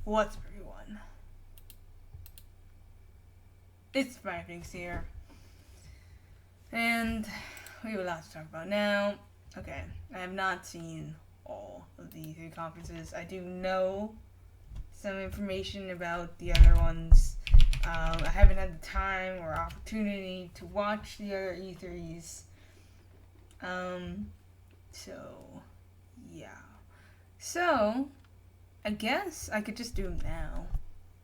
What's up, everyone? It's Firefinks here. And we have a lot to talk about now. Okay, I have not seen all of the E3 conferences. I do know some information about the other ones. I haven't had the time or opportunity to watch the other E3s. So, yeah. So, I guess I could just do them now.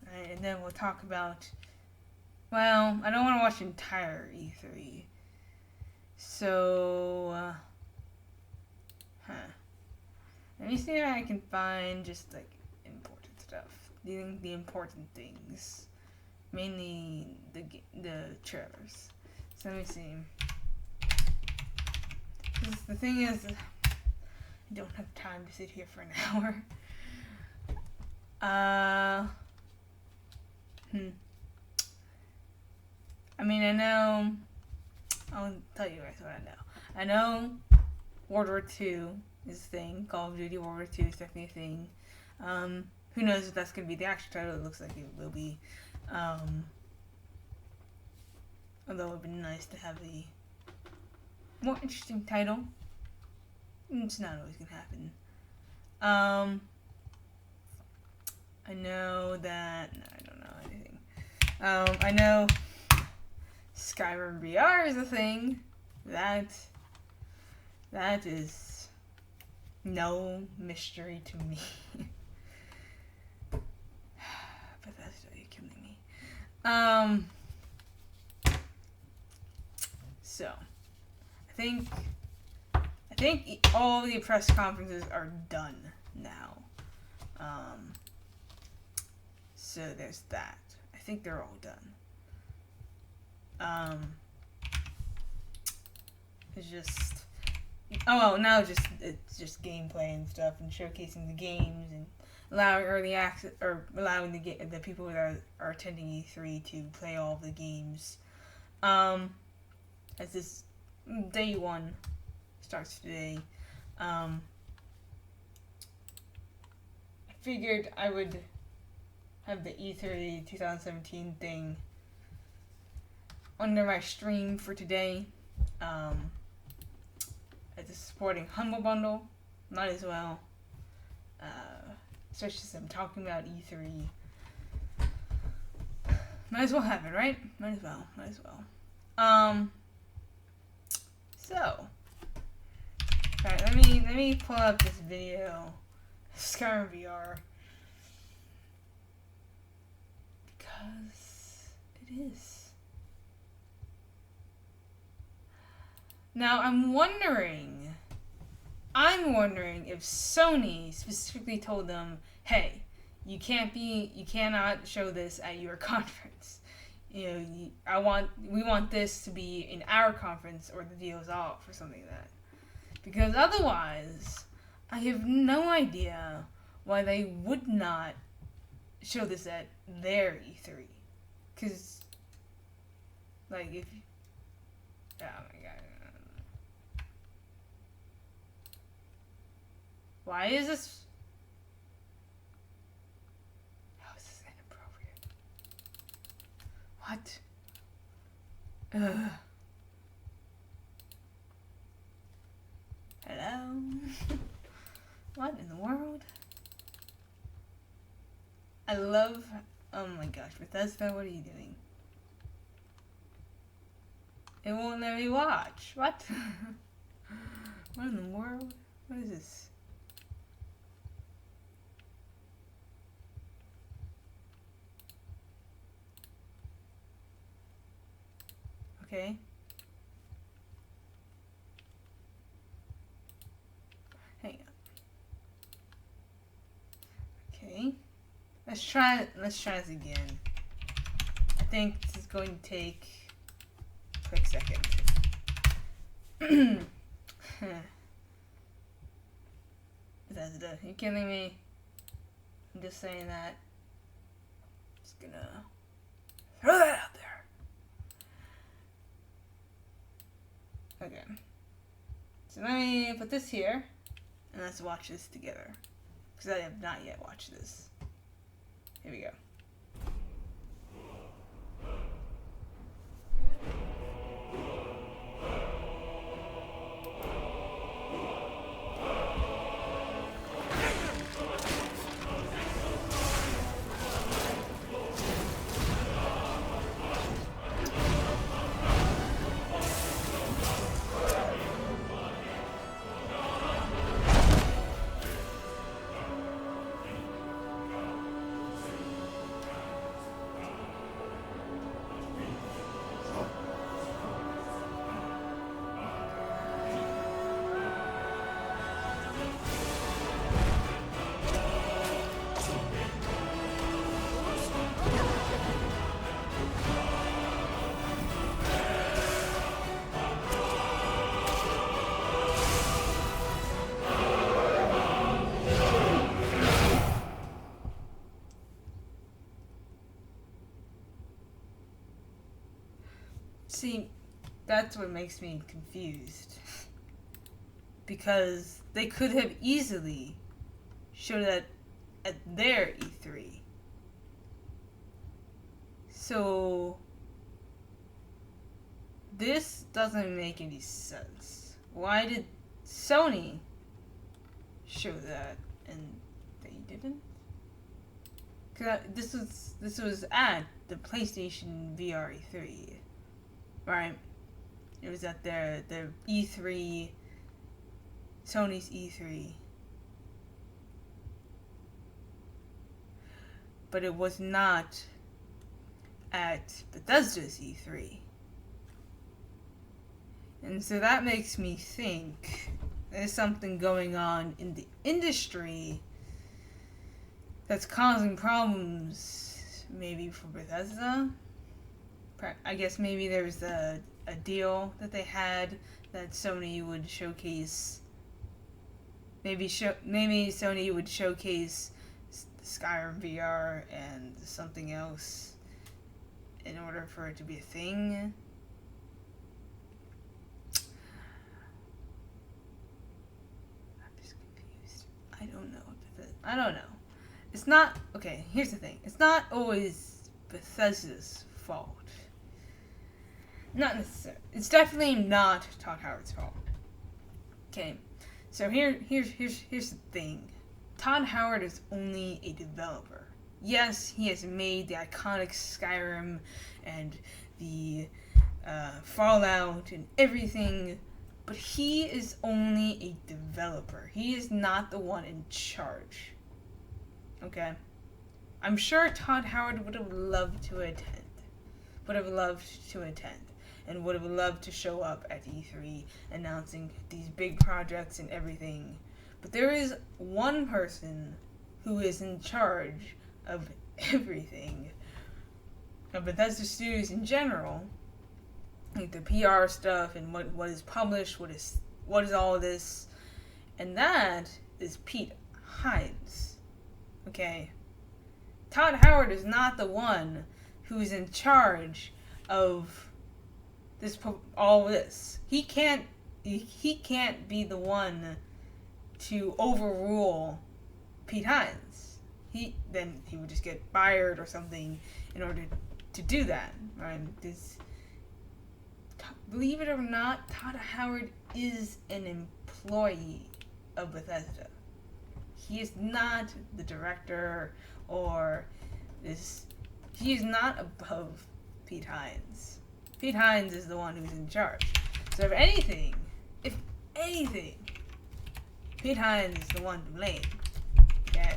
Right? And then we'll talk about... Well, I don't want to watch the entire E3. So... Let me see if I can find just, like, important stuff. The important things. Mainly the trailers. So let me see. The thing is, I don't have time to sit here for an hour. I mean, I know... I'll tell you guys what I know. I know World War II is a thing. Call of Duty World War II is definitely a thing. Who knows if that's going to be the actual title. It looks like it will be. Although it would be nice to have a more interesting title. It's not always going to happen. I know that... No, I don't know anything. I know Skyrim VR is a thing. That is no mystery to me. Bethesda, you're killing me. So I think all the press conferences are done now. So there's that. I think they're all done. It's just... Oh, well, now it's just gameplay and stuff, and showcasing the games, and allowing early access, or allowing the people that are attending E3 to play all of the games. As this day one starts today, I figured I would have the E3 2017 thing under my stream for today. As a supporting Humble Bundle, might as well. Especially since I'm talking about E3. Might as well have it, right? Might as well. So, alright, let me pull up this video, Skyrim VR, because it is. Now, I'm wondering if Sony specifically told them, hey, we cannot show this at your conference. We want this to be in our conference, or the deal's off, or something like that. Because otherwise, I have no idea why they would not show this at their E3. Because, like, oh my god. Why is this? How is this inappropriate? What? Hello? What in the world? I love... Oh my gosh, Bethesda, what are you doing? It won't let me watch. What? What in the world? What is this? Okay. Hang on. Okay. Let's try this again. I think this is going to take a quick second. Bethesda, you kidding me? I'm just saying that. Just gonna throw that out there. Okay. So let me put this here, and let's watch this together. Because I have not yet watched this. Here we go. See, that's what makes me confused. Because they could have easily showed that at their E3. So, this doesn't make any sense. Why did Sony show that and they didn't? Cause this was at the PlayStation VR E3, right? It was at their E3, Sony's E3, but it was not at Bethesda's E3. And so that makes me think there's something going on in the industry that's causing problems, maybe for Bethesda. I guess maybe there was a deal that they had that Sony would showcase. Maybe Sony would showcase Skyrim VR and something else in order for it to be a thing. I'm just confused. I don't know. It's not, okay, here's the thing. It's not always Bethesda's fault. Not necessarily. It's definitely not Todd Howard's fault. Okay, so here's the thing. Todd Howard is only a developer. Yes, he has made the iconic Skyrim and the Fallout and everything, but he is only a developer. He is not the one in charge. Okay? I'm sure Todd Howard would have loved to attend. And would have loved to show up at E3 announcing these big projects and everything. But there is one person who is in charge of everything. Of Bethesda Studios in general. Like the PR stuff and what is published, what is all of this. And that is Pete Hines. Okay? Todd Howard is not the one who is in charge of all this. He can't be the one to overrule Pete Hines. He would just get fired or something in order to do that. Right? Believe it or not, Todd Howard is an employee of Bethesda. He is not the director or this. He is not above Pete Hines. Pete Hines is the one who's in charge. So if anything, Pete Hines is the one to blame. Okay?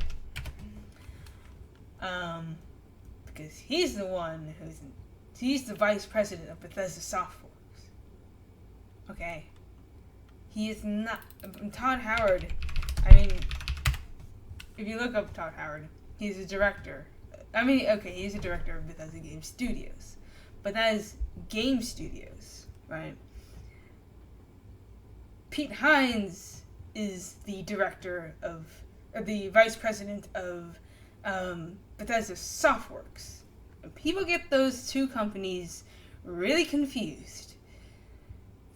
Because he's the one he's the vice president of Bethesda Softworks. Okay? He is not, Todd Howard, if you look up Todd Howard, he's a director. He's a director of Bethesda Game Studios. But that is Game Studios, right? Pete Hines is the director or the vice president of Bethesda Softworks. People get those two companies really confused.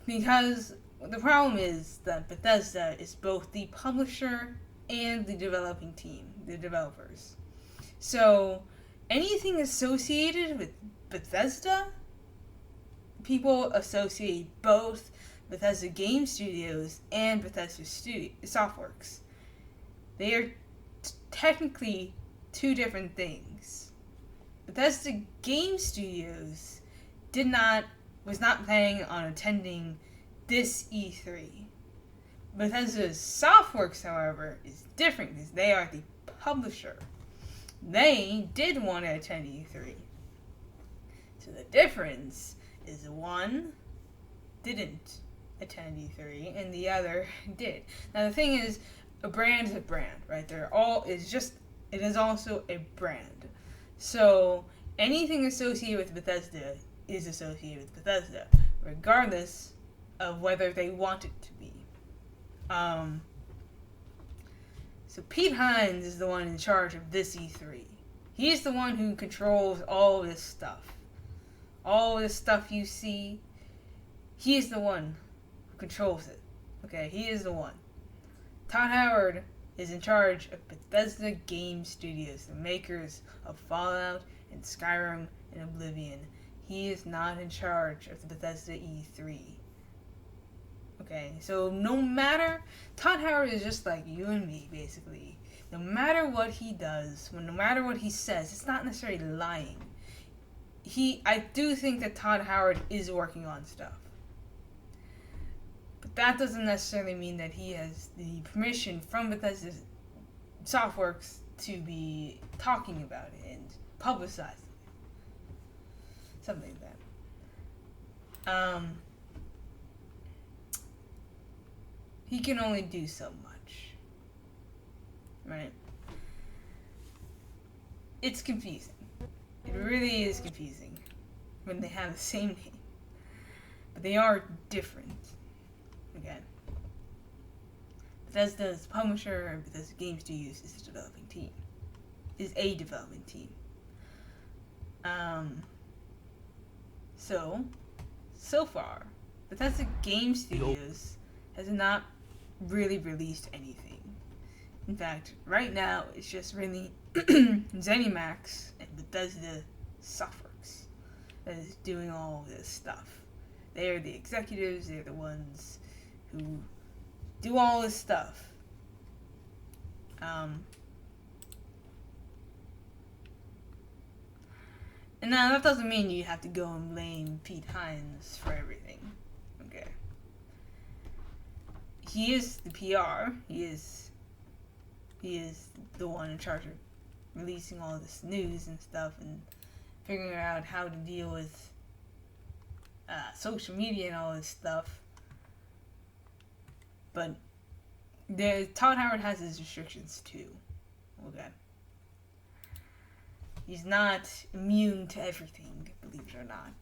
Because the problem is that Bethesda is both the publisher and the developing team, the developers. So anything associated with Bethesda, people associate both Bethesda Game Studios and Bethesda Softworks. They are technically two different things. Bethesda Game Studios was not planning on attending this E3. Bethesda Softworks, however, is different because they are the publisher. They did want to attend E3. So the difference is one didn't attend E3 and the other did. Now the thing is, a brand is a brand, right? It is also a brand. So anything associated with Bethesda is associated with Bethesda, regardless of whether they want it to be. So Pete Hines is the one in charge of this E3. He's the one who controls all this stuff. All this stuff you see, he's the one who controls it. Okay, he is the one. Todd Howard is in charge of Bethesda Game Studios, the makers of Fallout and Skyrim and Oblivion. He is not in charge of the Bethesda E3. Okay, so no matter, Todd Howard is just like you and me, basically. No matter what he does, no matter what he says, it's not necessarily lying. I do think that Todd Howard is working on stuff. But that doesn't necessarily mean that he has the permission from Bethesda Softworks to be talking about it and publicizing it. Something like that. He can only do so much. Right? It's confusing. It really is confusing when they have the same name. But they are different. Again. Bethesda's publisher and Bethesda Game Studios is a developing team. Is a development team. So far, Bethesda Game Studios has not really released anything. In fact, right now it's just really ZeniMax and Bethesda Softworks that is doing all this stuff. They are the executives, they're the ones who do all this stuff. And now that doesn't mean you have to go and blame Pete Hines for everything. Okay. He is the PR. He is the one in charge of releasing all this news and stuff and figuring out how to deal with social media and all this stuff. But Todd Howard has his restrictions too. Okay. He's not immune to everything, believe it or not,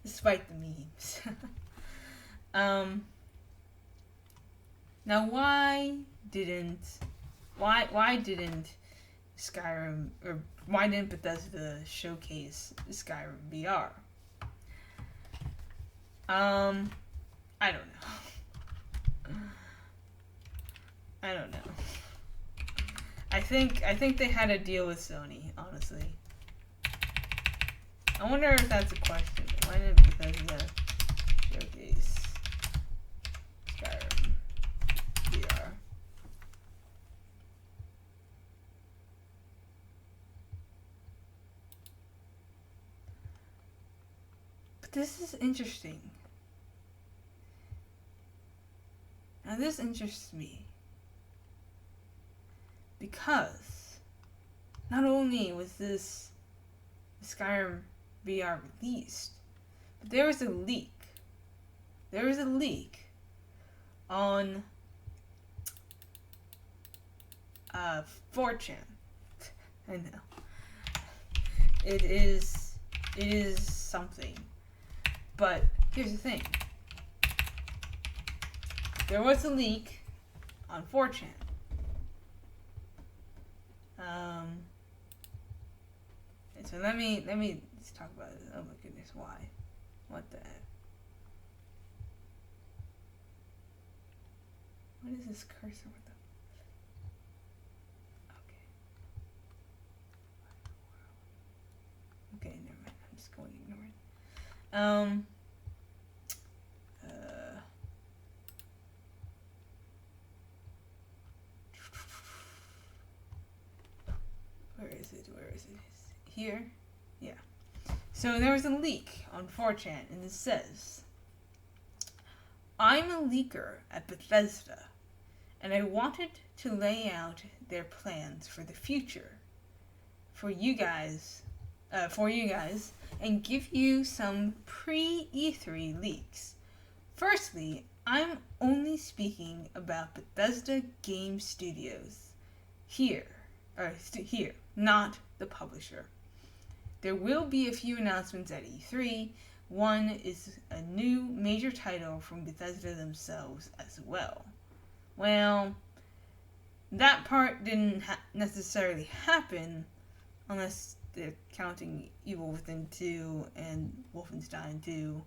despite the memes. Now, why didn't Skyrim, or why didn't Bethesda showcase Skyrim VR? I don't know. I don't know. I think they had a deal with Sony, honestly. I wonder if that's a question. Why didn't Bethesda showcase Skyrim VR? But this is interesting. Now this interests me. Because not only was this Skyrim VR released, but there was a leak. There was a leak on 4chan. I know. It is something. But here's the thing. There was a leak on 4chan. And so let me let's talk about it. Oh my goodness, why? What the heck? What is this cursor with the? Okay. Um, where is it? Where is it? Here? Yeah. So there was a leak on 4chan, and it says, I'm a leaker at Bethesda, and I wanted to lay out their plans for the future for you guys, and give you some pre-E3 leaks. Firstly, I'm only speaking about Bethesda Game Studios here, not the publisher. There will be a few announcements at E3. One is a new major title from Bethesda themselves as well. Well, that part didn't necessarily happen unless they're counting Evil Within 2 and Wolfenstein 2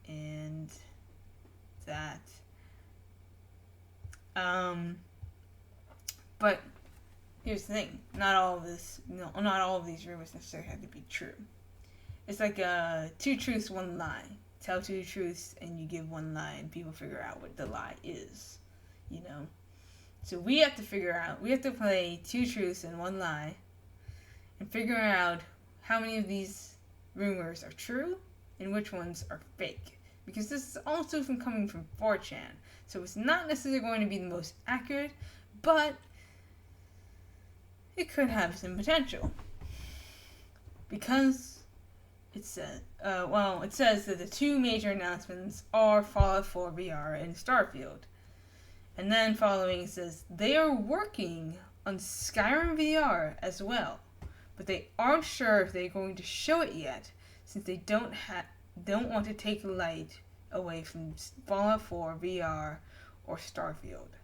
and that. But here's the thing: not all of these rumors necessarily have to be true. It's like two truths, one lie. Tell two truths, and you give one lie, and people figure out what the lie is. You know. So we have to play two truths and one lie, and figure out how many of these rumors are true and which ones are fake. Because this is also coming from 4chan, so it's not necessarily going to be the most accurate, but it could have some potential. Because it says that the two major announcements are Fallout 4 VR and Starfield. And then following it says they are working on Skyrim VR as well, but they aren't sure if they're going to show it yet, since they don't want to take the light away from Fallout 4 VR or Starfield.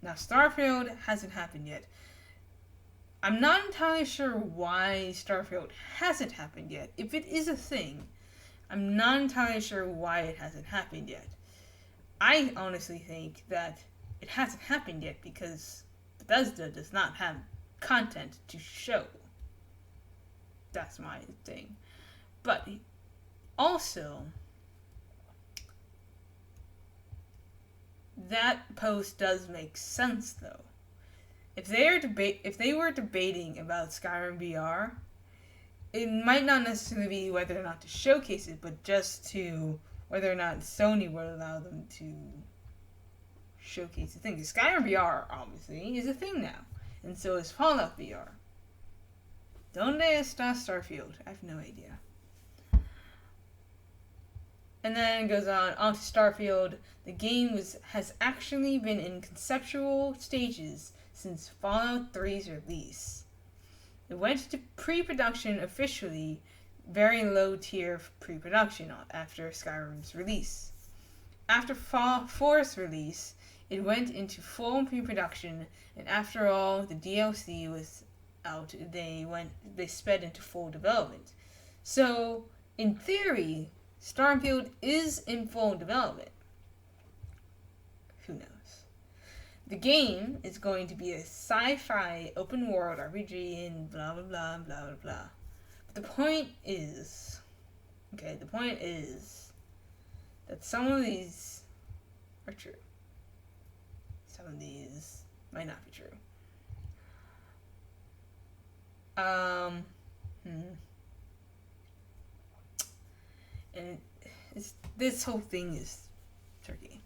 Now, Starfield hasn't happened yet. I'm not entirely sure why Starfield hasn't happened yet. If it is a thing, I'm not entirely sure why it hasn't happened yet. I honestly think that it hasn't happened yet because Bethesda does not have content to show. That's my thing. But also, that post does make sense though. If they were debating about Skyrim VR, it might not necessarily be whether or not to showcase it, but just to whether or not Sony would allow them to showcase the thing. Skyrim VR, obviously, is a thing now, and so is Fallout VR. Donde está Starfield? I have no idea. And then it goes on to Starfield. The game has actually been in conceptual stages since Fallout 3's release. It went to pre-production officially, very low tier pre-production after Skyrim's release. After Fallout 4's release, it went into full pre-production, and after all the DLC was out, they sped into full development. So, in theory, Starfield is in full development. Who knows? The game is going to be a sci-fi open world RPG and blah blah blah blah blah blah. But the point is that some of these are true. Some of these might not be true. And this whole thing is tricky.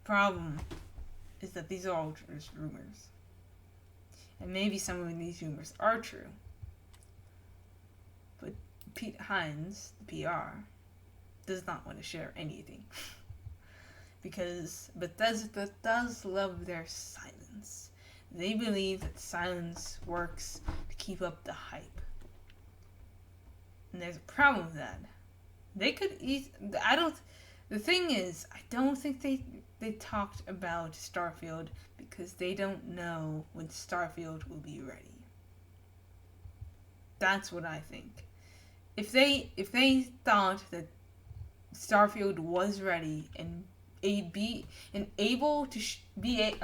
Problem is that these are all just rumors. And maybe some of these rumors are true. But Pete Hines, the PR, does not want to share anything. Because Bethesda does love their silence. They believe that silence works to keep up the hype. And there's a problem with that. They could the thing is, I don't think they talked about Starfield because they don't know when Starfield will be ready. That's what I think. If they thought that Starfield was ready and able to be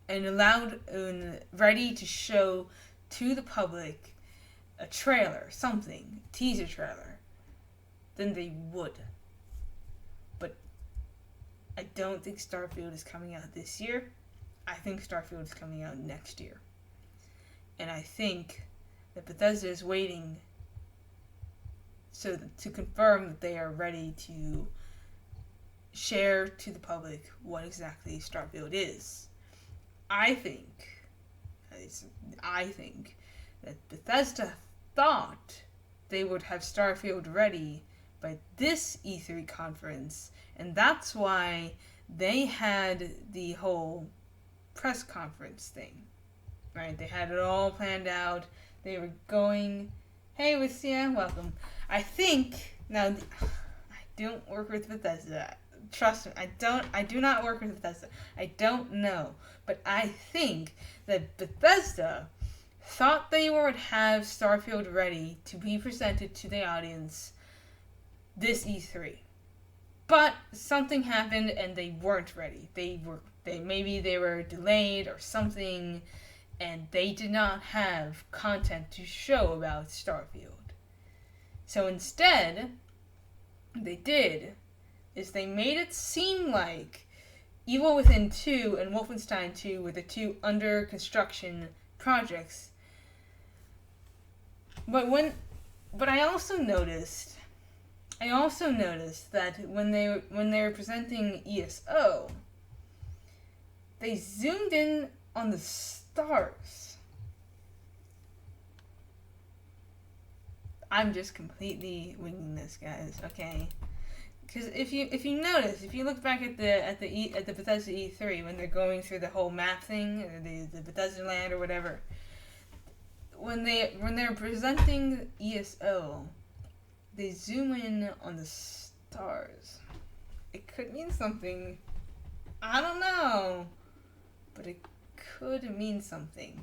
and allowed and ready to show to the public a trailer, something, teaser trailer, then they would. But I don't think Starfield is coming out this year. I think Starfield is coming out next year. And I think that Bethesda is waiting to confirm that they are ready to share to the public what exactly Starfield is. I think that Bethesda thought they would have Starfield ready by this E3 conference, and that's why they had the whole press conference thing, right? They had it all planned out. They were going, hey, Wissia, welcome. I think, now, I don't work with Bethesda. Trust me, I do not work with Bethesda. I don't know. But I think that Bethesda thought they would have Starfield ready to be presented to the audience this E3. But something happened and they weren't ready. Maybe they were delayed or something, and they did not have content to show about Starfield. So instead, they made it seem like Evil Within 2 and Wolfenstein 2 were the two under construction projects. But I also noticed that when they were presenting ESO, they zoomed in on the stars. I'm just completely winging this, guys. Okay, because if you notice, if you look back at the Bethesda E3 when they're going through the whole map thing, or the Bethesda land or whatever, when they're presenting ESO, they zoom in on the stars. It could mean something. I don't know, but it could mean something.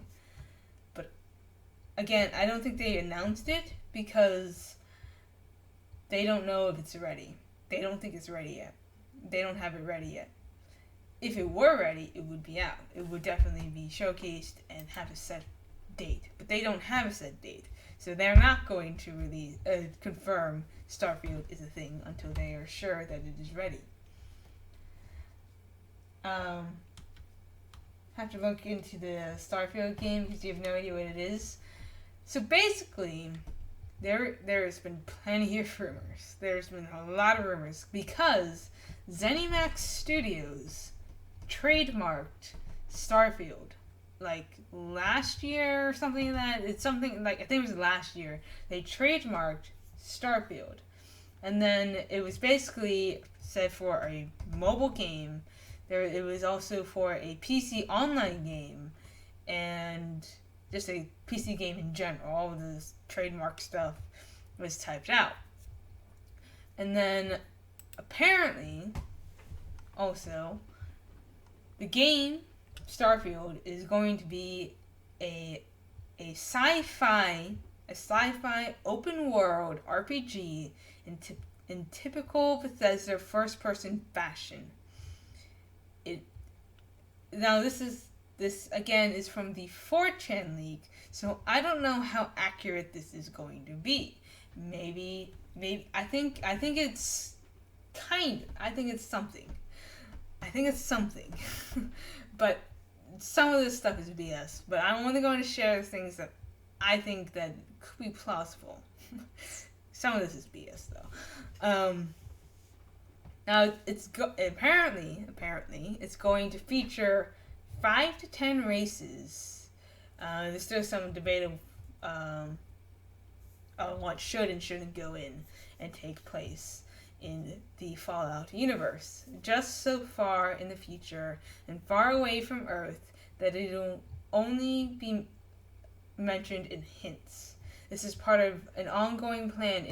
But again, I don't think they announced it because they don't know if it's ready. They don't think it's ready yet. They don't have it ready yet. If it were ready, it would be out. It would definitely be showcased and have a set date. But they don't have a set date. So they're not going to confirm Starfield is a thing until they are sure that it is ready. Have to look into the Starfield game because you have no idea what it is. So basically, there has been plenty of rumors. There's been a lot of rumors because ZeniMax Studios trademarked Starfield like last year or something like that. It's something like, I think it was last year. They trademarked Starfield. And then it was basically said for a mobile game. It was also for a PC online game and just a PC game in general. All of this trademark stuff was typed out. And then apparently also the game Starfield is going to be a sci-fi open world RPG in typical Bethesda first person fashion. This again is from the 4chan leak, so I don't know how accurate this is going to be. Maybe I think it's something. I think it's something. But some of this stuff is BS. But I'm only going to share the things that I think that could be plausible. Some of this is BS though. Now apparently it's going to feature 5 to 10 races. There's still some debate on what should and shouldn't go in and take place in the Fallout universe. Just so far in the future and far away from Earth that it'll only be mentioned in hints. This is part of an ongoing planned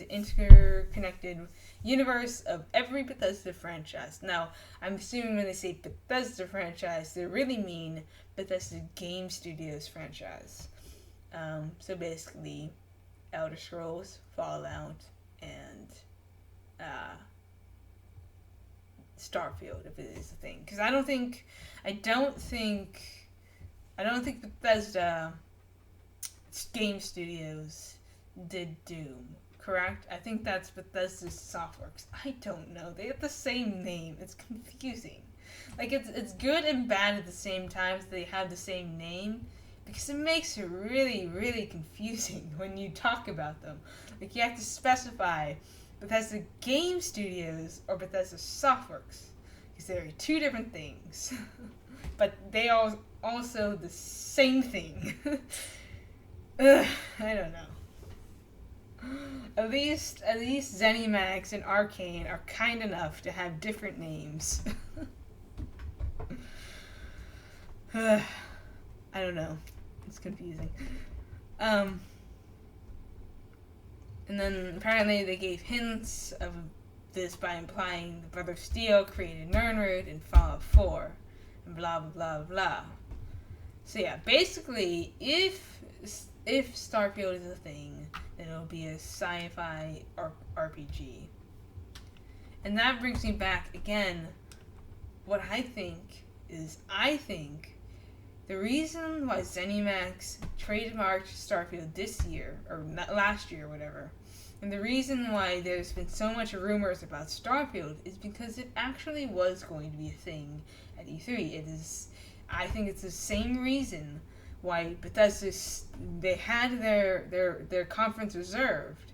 interconnected universe of every Bethesda franchise. Now, I'm assuming when they say Bethesda franchise, they really mean Bethesda Game Studios franchise. So basically, Elder Scrolls, Fallout, and uh, Starfield, if it is a thing. Because I don't think Bethesda game studios did Doom. Correct? I think that's Bethesda's Softworks. I don't know. They have the same name. It's confusing. Like it's good and bad at the same time that they have the same name, because it makes it really, really confusing when you talk about them. Like you have to specify Bethesda Game Studios or Bethesda Softworks, because they are two different things, but they are also the same thing. Ugh, I don't know. At least ZeniMax and Arcane are kind enough to have different names. I don't know. It's confusing. And then apparently they gave hints of this by implying the Brother Steel created Nirnroot in Fallout 4, and blah blah blah blah. So yeah, basically, if Starfield is a thing, then it'll be a sci-fi RPG. And that brings me back again. What I think the reason why ZeniMax trademarked Starfield this year, or last year, or whatever, and the reason why there's been so much rumors about Starfield is because it actually was going to be a thing at E3. I think it's the same reason why Bethesda, they had their conference reserved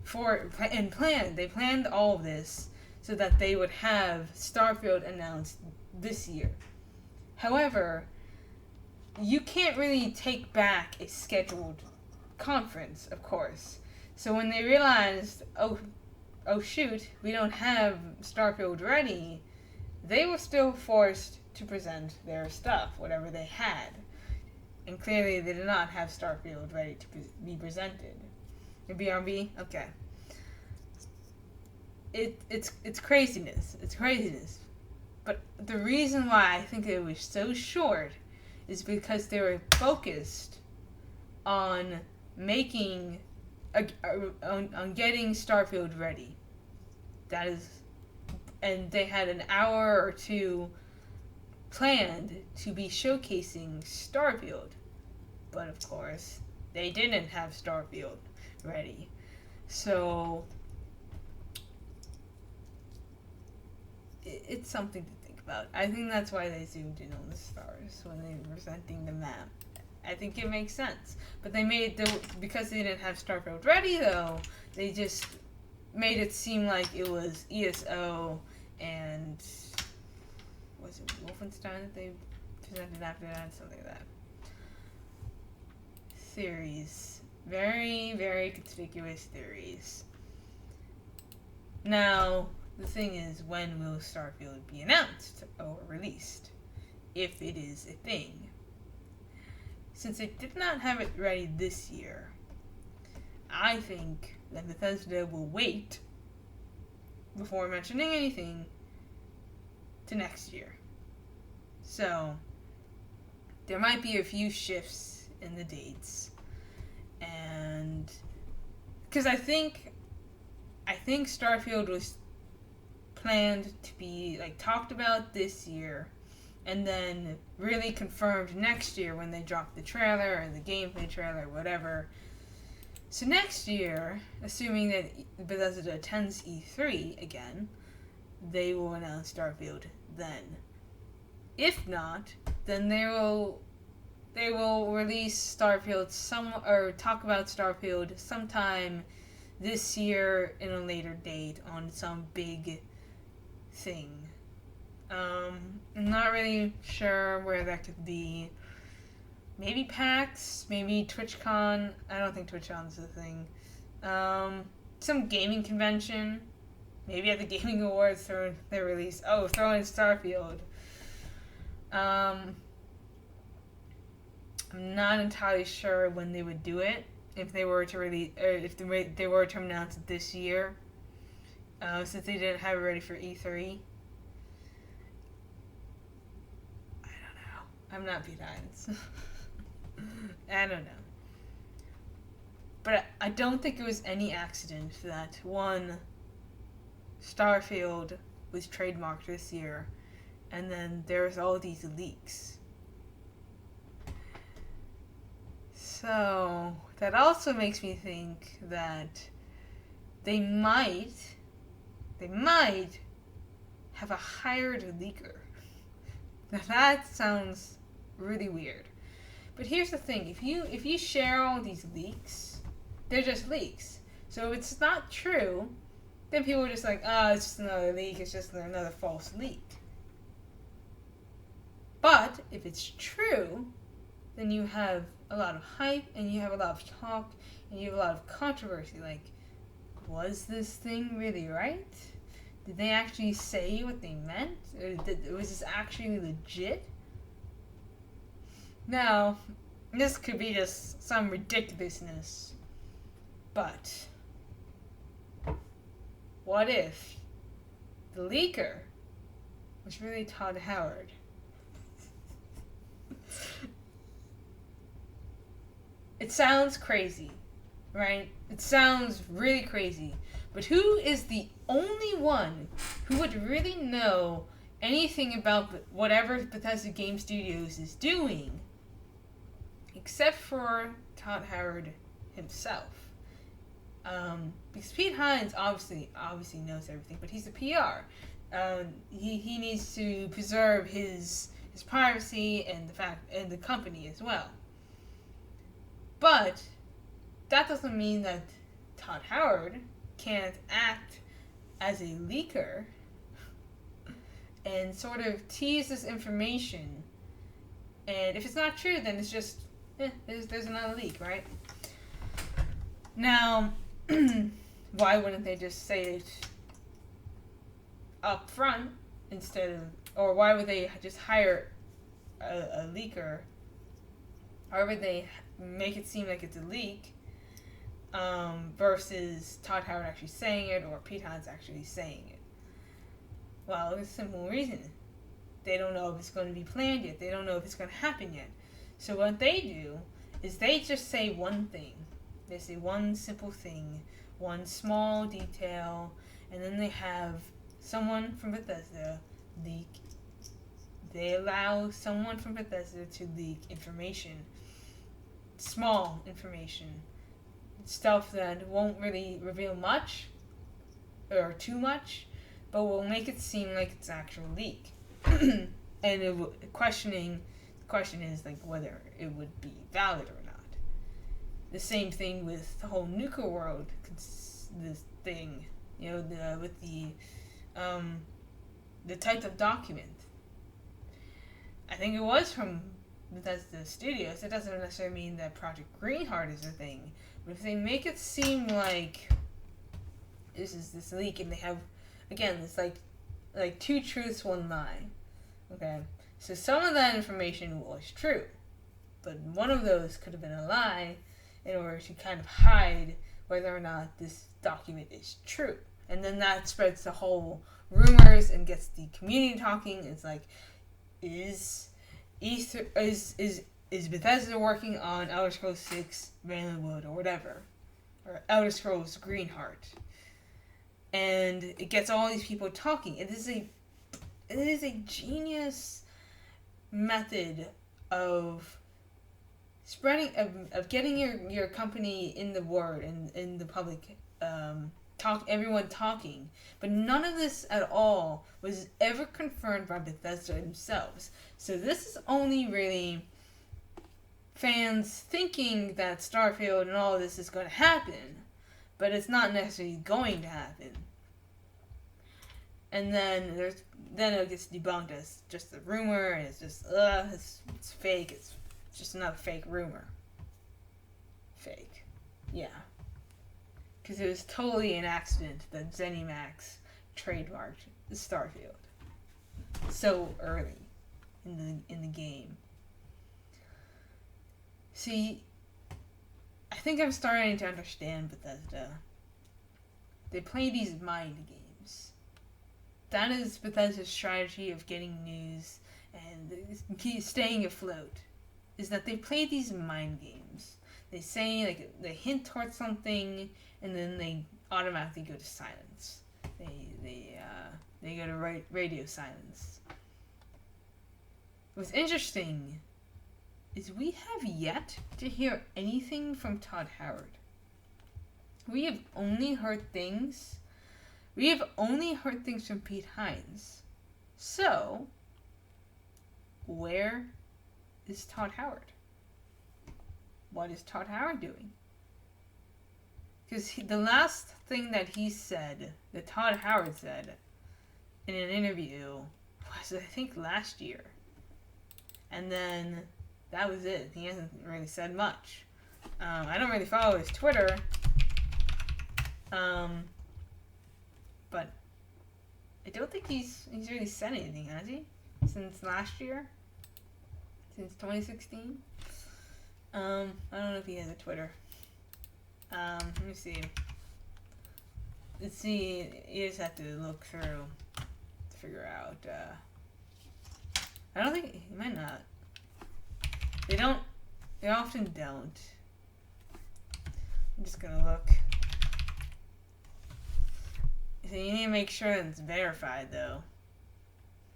for and planned. They planned all of this so that they would have Starfield announced this year. However, you can't really take back a scheduled conference, of course. So when they realized, oh shoot, we don't have Starfield ready, they were still forced to present their stuff, whatever they had. And clearly they did not have Starfield ready to be presented. The BRB? Okay. It's craziness. It's craziness. But the reason why I think it was so short is because they were focused on making on getting Starfield ready. That is, and they had an hour or two planned to be showcasing Starfield, but of course they didn't have Starfield ready. So it's something to think about. I think that's why they zoomed in on the stars when they were presenting the map. I think it makes sense. But they because they didn't have Starfield ready, though, they just made it seem like it was ESO and was it Wolfenstein that they presented after that? Something like that. Theories. Very, very conspicuous theories. Now, the thing is, when will Starfield be announced or released? If it is a thing. Since they did not have it ready this year, I think that Bethesda will wait before mentioning anything to next year. So, there might be a few shifts in the dates. And because I think Starfield was planned to be talked about this year and then really confirmed next year when they drop the trailer or the gameplay trailer, whatever. So next year, assuming that Bethesda attends E3 again, they will announce Starfield then. If not, then they will release Starfield or talk about Starfield sometime this year in a later date on some big thing. I'm not really sure where that could be. Maybe PAX, maybe TwitchCon. I don't think TwitchCon's a thing. Some gaming convention. Maybe at the Gaming Awards throw in Starfield. I'm not entirely sure when they would do it. If they were to release, or if they were to announce it this year, since they didn't have it ready for E3. I don't know. I'm not behind. I don't know. But I don't think it was any accident that one, Starfield was trademarked this year, and then there's all these leaks. So that also makes me think that they might have a hired leaker. Now that sounds really weird. But here's the thing, if you share all these leaks, they're just leaks. So if it's not true, then people are just like, it's just another leak, it's just another false leak. But if it's true, then you have a lot of hype, and you have a lot of talk, and you have a lot of controversy. Like, was this thing really right? Did they actually say what they meant? Or was this actually legit? Now, this could be just some ridiculousness, but what if the leaker was really Todd Howard? It sounds crazy, right? It sounds really crazy. But who is the only one who would really know anything about whatever Bethesda Game Studios is doing, except for Todd Howard himself? Because Pete Hines obviously knows everything, but he's a PR. He needs to preserve his privacy and the company as well. But that doesn't mean that Todd Howard can't act as a leaker and sort of tease this information. And if it's not true, then it's just, there's another leak, right? Now, why wouldn't they just say it up front instead of, or why would they just hire a leaker? Or would they make it seem like it's a leak versus Todd Howard actually saying it or Pete Hines actually saying it? Well, there's a simple reason. They don't know if it's going to be planned yet. They don't know if it's going to happen yet. So what they do is they just say one thing. They say one simple thing, one small detail, and then they have someone from Bethesda leak. They allow someone from Bethesda to leak information. Small information. Stuff that won't really reveal much or too much, but will make it seem like it's an actual leak. And the question is like whether it would be valid or not. The same thing with the whole nuclear world, this thing, with the type of document. I think it was from Bethesda Studios. It doesn't necessarily mean that Project Greenheart is a thing, but if they make it seem like this is this leak, and they have, again, it's like two truths, one lie. Okay, so some of that information was true, but one of those could have been a lie in order to kind of hide whether or not this document is true. And then that spreads the whole rumors and gets the community talking. It's like, is Bethesda working on Elder Scrolls 6 Vanillwood or whatever, or Elder Scrolls Greenheart? And it gets all these people talking. It is a genius method of spreading, of getting your company in the word and in the public, everyone talking. But none of this at all was ever confirmed by Bethesda themselves. So this is only really fans thinking that Starfield and all this is going to happen, but it's not necessarily going to happen. And then it gets debunked as just a rumor, and it's just it's fake. It's just another fake rumor. Fake, yeah. Because it was totally an accident that ZeniMax trademarked the Starfield so early in the game. See, I think I'm starting to understand Bethesda. They play these mind games. That is Bethesda's strategy of getting news and staying afloat. Is that they play these mind games. they say, like, they hint towards something, and then they automatically go to silence. They go to radio silence. What's interesting is we have yet to hear anything from Todd Howard. We have only heard things from Pete Hines. So, where is Todd Howard? What is Todd Howard doing? Because the last thing that Todd Howard said in an interview was, I think, last year. And then that was it. He hasn't really said much. I don't really follow his Twitter. But I don't think he's really said anything, has he? Since last year? Since 2016? I don't know if he has a Twitter. Let me see. Let's see. You just have to look through to figure out. I don't think he might not. They often don't. I'm just gonna look. So you need to make sure that it's verified, though.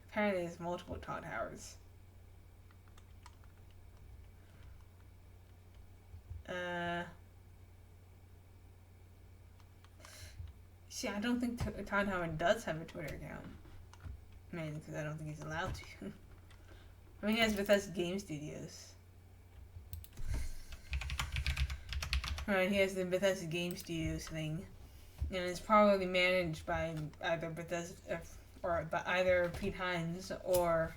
Apparently there's multiple Todd Howards. See, I don't think Todd Howard does have a Twitter account. Mainly because I don't think he's allowed to. I mean, he has Bethesda Game Studios. Right, he has the Bethesda Game Studios thing. And it's probably managed by either Bethesda or by either Pete Hines or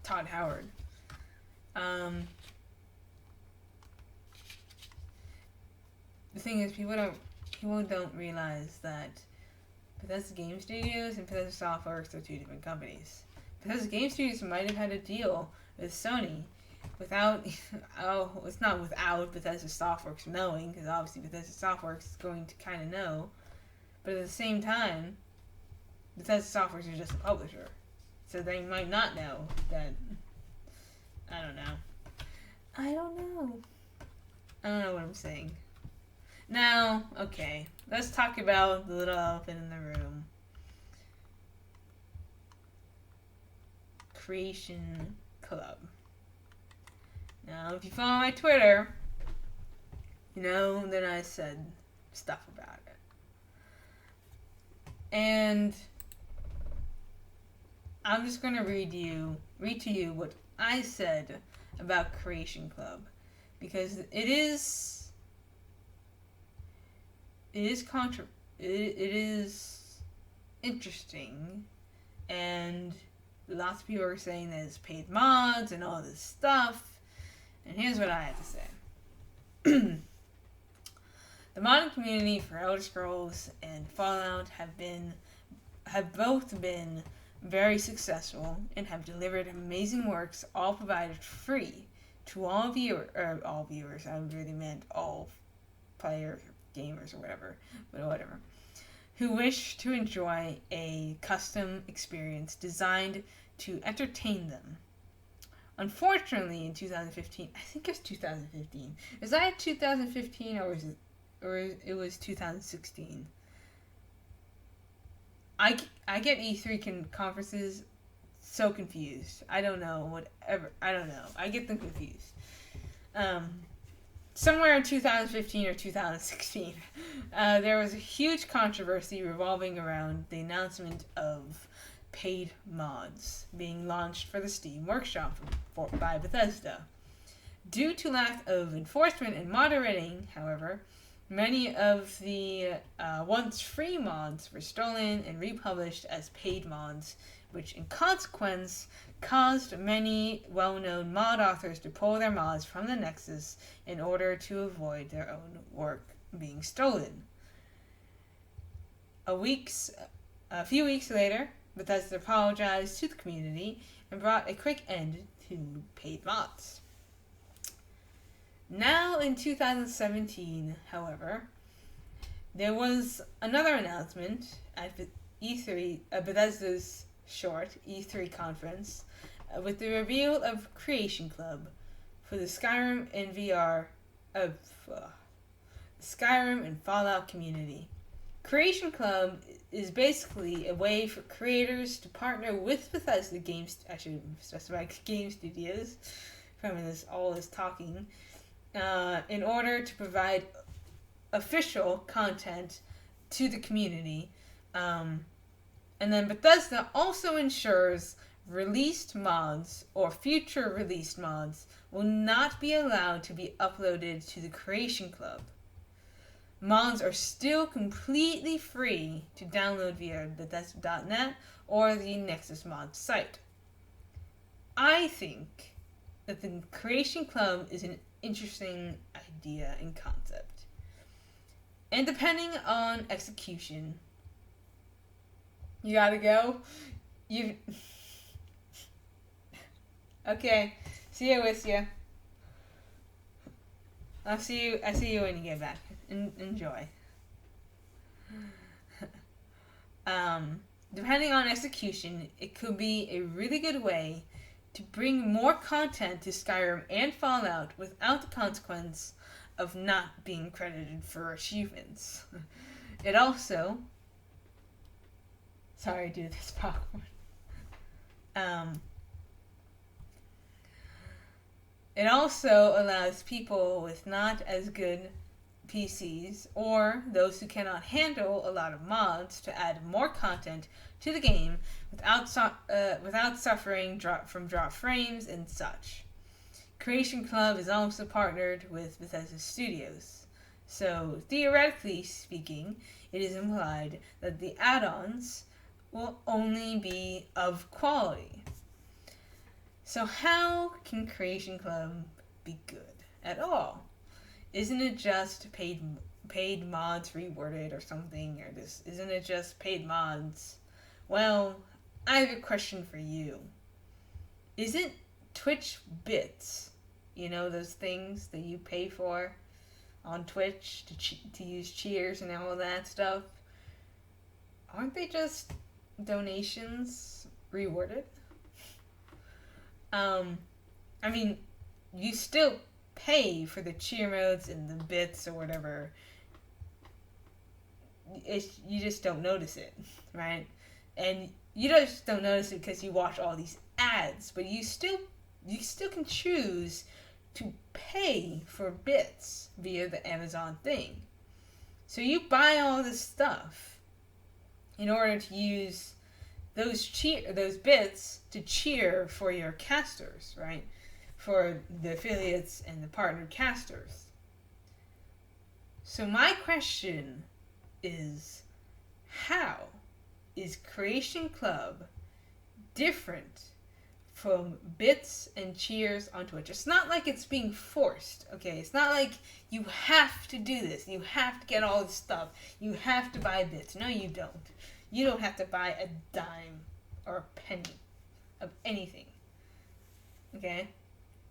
Todd Howard. The thing is, people don't realize that Bethesda Game Studios and Bethesda Softworks are two different companies. Bethesda Game Studios might have had a deal with Sony without, it's not without Bethesda Softworks knowing, because obviously Bethesda Softworks is going to kind of know, but at the same time, Bethesda Softworks is just a publisher, so they might not know that. I don't know what I'm saying. Now, okay, let's talk about the little elephant in the room. Creation Club. Now, if you follow my Twitter, you know that I said stuff about it. And I'm just going to read to you what I said about Creation Club, because it is interesting, and lots of people are saying that it's paid mods and all this stuff. And here's what I have to say. The modding community for Elder Scrolls and Fallout have both been very successful and have delivered amazing works, all provided free to all viewers. I really meant all players, gamers, or whatever, but whatever, who wish to enjoy a custom experience designed to entertain them. Unfortunately, in 2015, I think it was 2015. Was that 2015 or it was 2016? I get E3 conferences so confused. I don't know. I get them confused. Somewhere in 2015 or 2016, there was a huge controversy revolving around the announcement of paid mods being launched for the Steam Workshop by Bethesda. Due to lack of enforcement and moderating, however, many of the once free mods were stolen and republished as paid mods, which in consequence caused many well-known mod authors to pull their mods from the Nexus in order to avoid their own work being stolen. A few weeks later, Bethesda apologized to the community and brought a quick end to paid mods. Now in 2017, however, there was another announcement at E3, Bethesda's short E3 conference, with the reveal of Creation Club, for the uh, Skyrim and Fallout community. Creation Club is basically a way for creators to partner with Bethesda games. I should specify game studios from all this talking, in order to provide official content to the community. And then Bethesda also ensures released mods or future released mods will not be allowed to be uploaded to the Creation Club. Mods are still completely free to download via Bethesda.net or the Nexus Mods site. I think that the Creation Club is an interesting idea and concept. And depending on execution, you gotta go. Okay. See you with you. I see you when you get back. Enjoy. Depending on execution, it could be a really good way to bring more content to Skyrim and Fallout without the consequence of not being credited for achievements. It also... Sorry, dude, this popcorn. It also allows people with not as good PCs or those who cannot handle a lot of mods to add more content to the game without suffering drop frames and such. Creation Club is also partnered with Bethesda Studios, so theoretically speaking, it is implied that the add-ons will only be of quality. So how can Creation Club be good at all? Isn't it just paid mods reworded or something? Or isn't it just paid mods? Well, I have a question for you. Isn't Twitch bits, those things that you pay for on Twitch to use cheers and all that stuff, aren't they just donations rewarded? I mean, you still pay for the cheer modes and the bits or whatever. You just don't notice it, right? And you just don't notice it because you watch all these ads, but you still can choose to pay for bits via the Amazon thing. So you buy all this stuff in order to use those bits to cheer for your casters, right? For the affiliates and the partnered casters. So my question is, how is Creation Club different from bits and cheers on Twitch? It's not like it's being forced, okay? It's not like you have to do this. You have to get all this stuff. You have to buy bits. No, you don't. You don't have to buy a dime or a penny of anything, okay?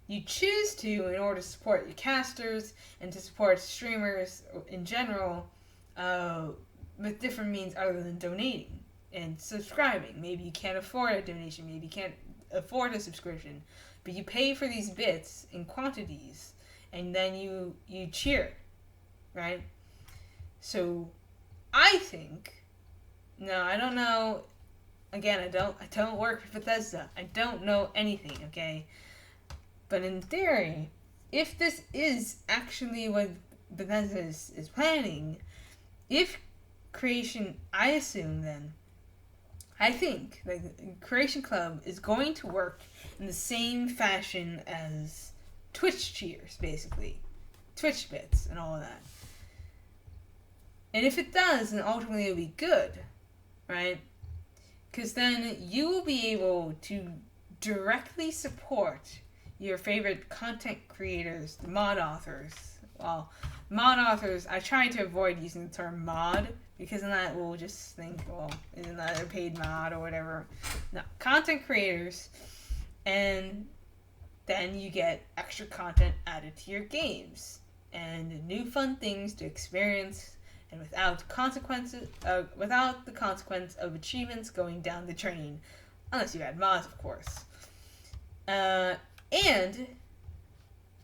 You choose to in order to support your casters and to support streamers in general with different means other than donating and subscribing. Maybe you can't afford a donation. Maybe you can't afford a subscription. But you pay for these bits in quantities and then you cheer, right? So I think... No, I don't know. Again, I don't work for Bethesda. I don't know anything, okay? But in theory, if this is actually what Bethesda is planning, if Creation, I assume then, I think that Creation Club is going to work in the same fashion as Twitch cheers, basically. Twitch bits and all of that. And if it does, then ultimately it'll be good. Right? Because then you will be able to directly support your favorite content creators, the mod authors. Well, mod authors, I try to avoid using the term mod, because then that will just think, well, isn't that a paid mod or whatever? No, content creators, and then you get extra content added to your games, and new fun things to experience, and without the consequence of achievements going down the drain, unless you add mods, of course. And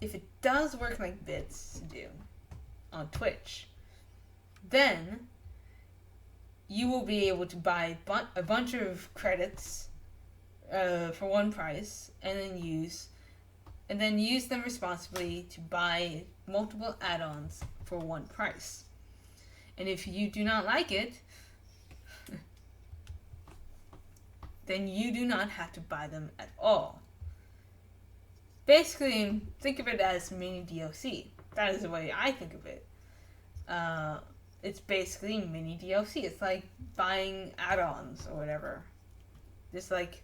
if it does work like bits do on Twitch, then you will be able to buy a bunch of credits for one price, and then use them responsibly to buy multiple add-ons for one price. And if you do not like it, then you do not have to buy them at all. Basically, think of it as mini DLC. That is the way I think of it. It's basically mini DLC. It's like buying add-ons or whatever. Just like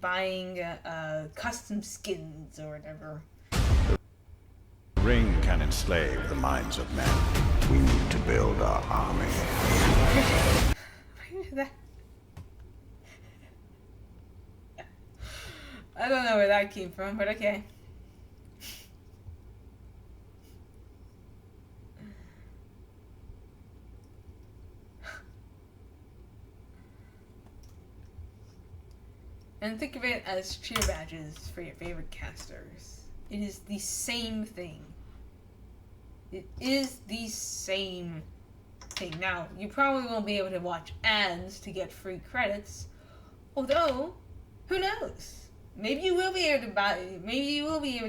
buying custom skins or whatever. Ring can enslave the minds of men. We need to build our army. I don't know where that came from, but okay. And think of it as cheer badges for your favorite casters. It is the same thing. It is the same thing. Now, you probably won't be able to watch ads to get free credits. Although, who knows? Maybe you will be able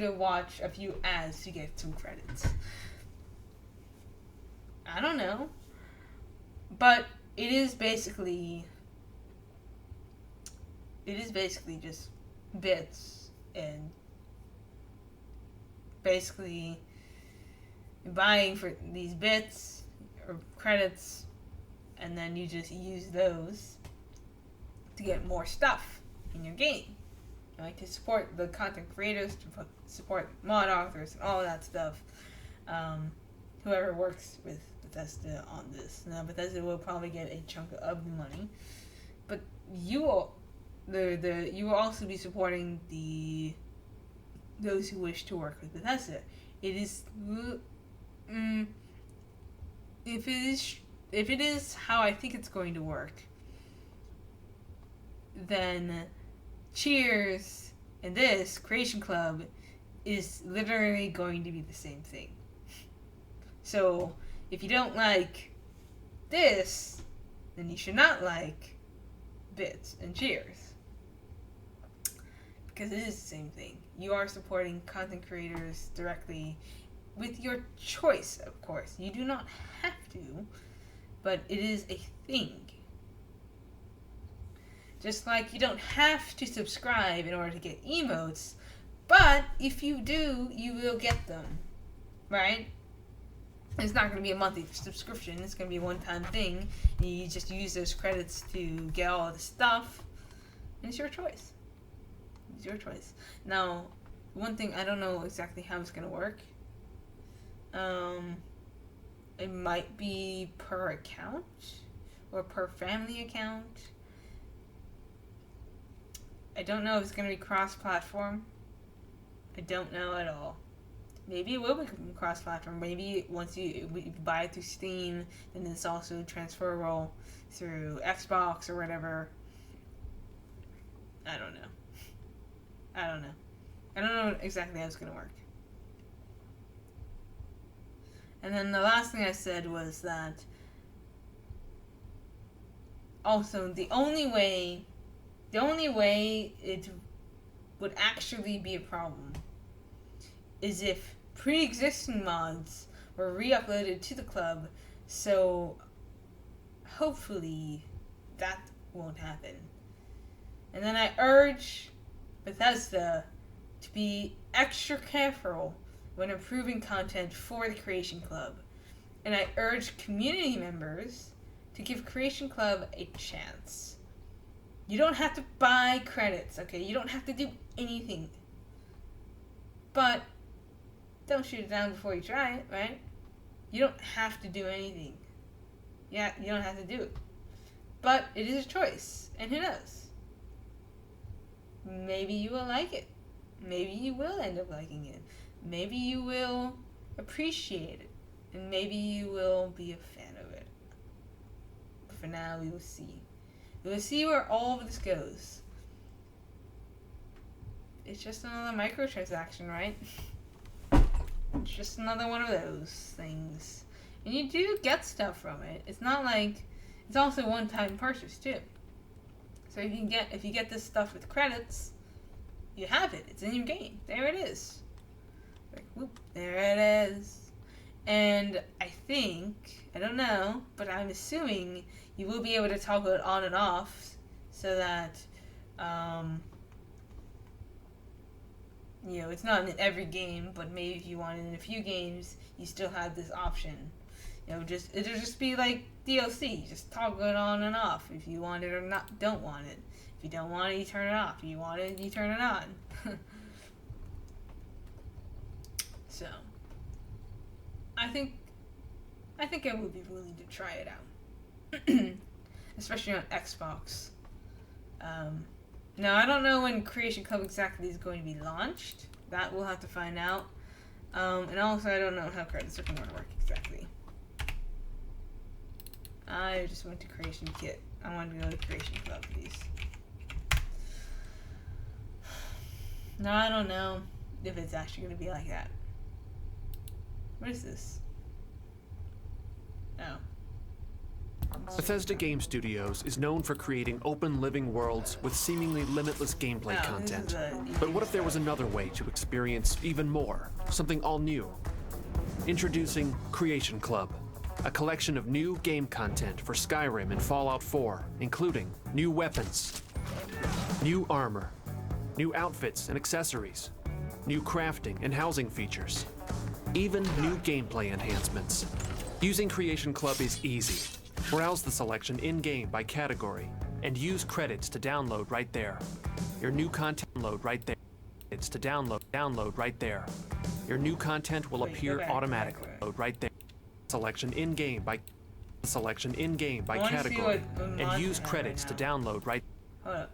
to watch a few ads to get some credits. I don't know. But it is basically just bits, and basically buying for these bits or credits, and then you just use those to get more stuff in your game. Like to support the content creators, to support mod authors, and all that stuff. Whoever works with Bethesda on this. Now, Bethesda will probably get a chunk of the money, but you will also be supporting those who wish to work with Bethesda. It is if it is how I think it's going to work, then Cheers and this Creation Club is literally going to be the same thing. So if you don't like this, then you should not like Bits and Cheers, because it is the same thing. You are supporting content creators directly with your choice, of course. You do not have to, but it is a thing. Just like you don't have to subscribe in order to get emotes, but if you do, you will get them, right? It's not going to be a monthly subscription. It's going to be a one-time thing. You just use those credits to get all the stuff. And it's your choice. It's your choice. Now, one thing, I don't know exactly how it's going to work. It might be per account or per family account. I don't know if it's going to be cross-platform. I don't know at all. Maybe it will be cross-platform. Maybe once you buy it through Steam, then it's also transferable through Xbox or whatever. I don't know. I don't know exactly how it's going to work. And then the last thing I said was that also the only way it would actually be a problem is if pre-existing mods were re-uploaded to the club, so hopefully that won't happen. And then I urge Bethesda to be extra careful when improving content for the Creation Club. And I urge community members to give Creation Club a chance. You don't have to buy credits, okay? You don't have to do anything. But don't shoot it down before you try it, right? You don't have to do anything. Yeah, you don't have to do it. But it is a choice, and who knows? Maybe you will like it. Maybe you will end up liking it. Maybe you will appreciate it. And maybe you will be a fan of it. But for now, we will see. We will see where all of this goes. It's just another microtransaction, right? It's just another one of those things. And you do get stuff from it. It's not like it's also one-time purchase too. So if you get this stuff with credits, you have it. It's in your game. There it is. Like, whoop, there it is. And I don't know, but I'm assuming you will be able to toggle it on and off so that, it's not in every game, but maybe if you want it in a few games, you still have this option. It'll just be like DLC. Just toggle it on and off if you want it or don't want it. If you don't want it, you turn it off. If you want it, you turn it on. So, I think I would be willing to try it out, especially on Xbox. Now I don't know when Creation Club exactly is going to be launched. That we'll have to find out. And also I don't know how credits are going to work exactly. I just went to Creation Kit. I wanted to go to Creation Club, please. No, I don't know if it's actually going to be like that. What is this? Oh. Bethesda Game Studios is known for creating open living worlds with seemingly limitless gameplay content. But what if there was another way to experience even more? Something all new? Introducing Creation Club, a collection of new game content for Skyrim and Fallout 4, including new weapons, new armor, new outfits and accessories, new crafting and housing features, even new gameplay enhancements. Using Creation Club is easy. Browse the selection in-game by category and use credits to download right there. Your new content load right there. It's to download right there. Your new content will appear automatically. Load right there. Selection in-game by category and use credits to download right. Hold up.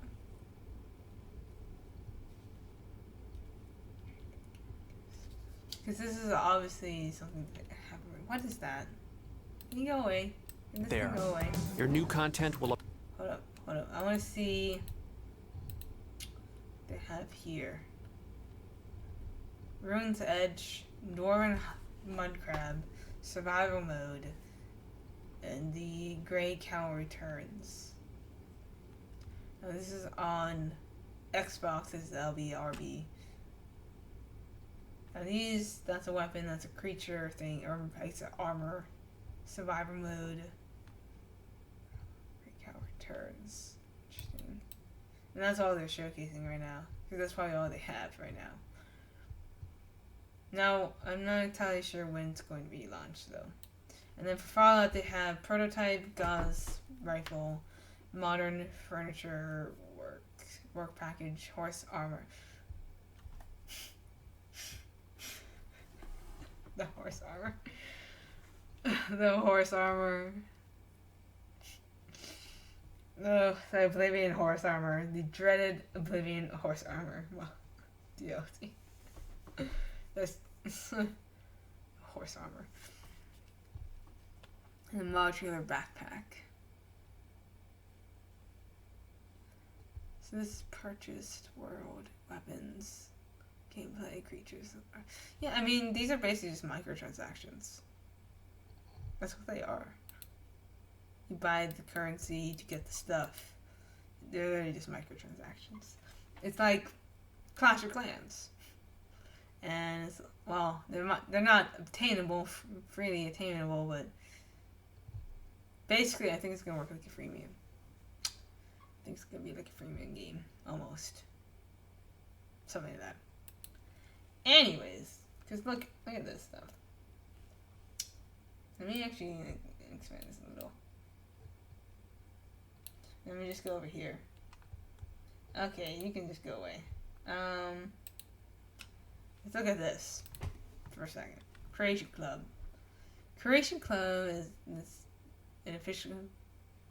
Because this is obviously something that happened. What is that? Can you go away? Can this There. Go away? Your new content will. Hold up. I want to see what they have here. Ruins Edge, Dwarven Mudcrab, Survival Mode, and the Grey Cow Returns. Now this is on Xbox. This is LBRB. Now that's a weapon, that's a creature thing, or it's an armor. Survivor Mode. Grey Cow Returns. Interesting. And that's all they're showcasing right now. Because that's probably all they have right now. Now, I'm not entirely sure when it's going to be launched, though. And then for Fallout, they have Prototype, Gauss, Rifle, Modern Furniture, Work Package, Horse Armor. The horse armor. The horse armor. Oh, the Oblivion horse armor. The dreaded Oblivion horse armor. Well, DLC. That's horse armor. And a modular backpack. So this is purchased world weapons. Gameplay, creatures. Yeah, I mean, these are basically just microtransactions. That's what they are. You buy the currency to get the stuff. They're literally just microtransactions. It's like Clash of Clans. And, they're not obtainable, freely attainable, but basically I think it's going to work like a freemium. I think it's going to be like a freemium game, almost. Something like that. Anyways, because look at this stuff. Let me actually expand this a little. Let me just go over here. Okay, you can just go away. Let's look at this for a second. Creation Club. Creation Club is an official.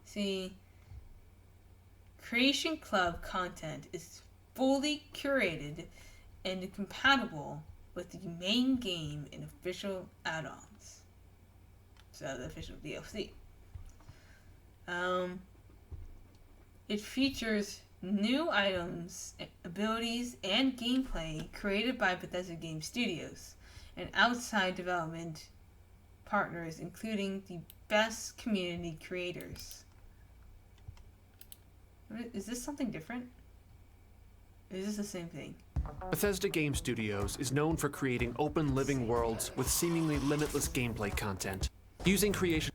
See, Creation Club content is fully curated and compatible with the main game and official add-ons. So the official DLC. It features new items, abilities, and gameplay created by Bethesda Game Studios and outside development partners, including the best community creators. Is this something different? Or is this the same thing? Bethesda Game Studios is known for creating open living worlds with seemingly limitless gameplay content. Using creation,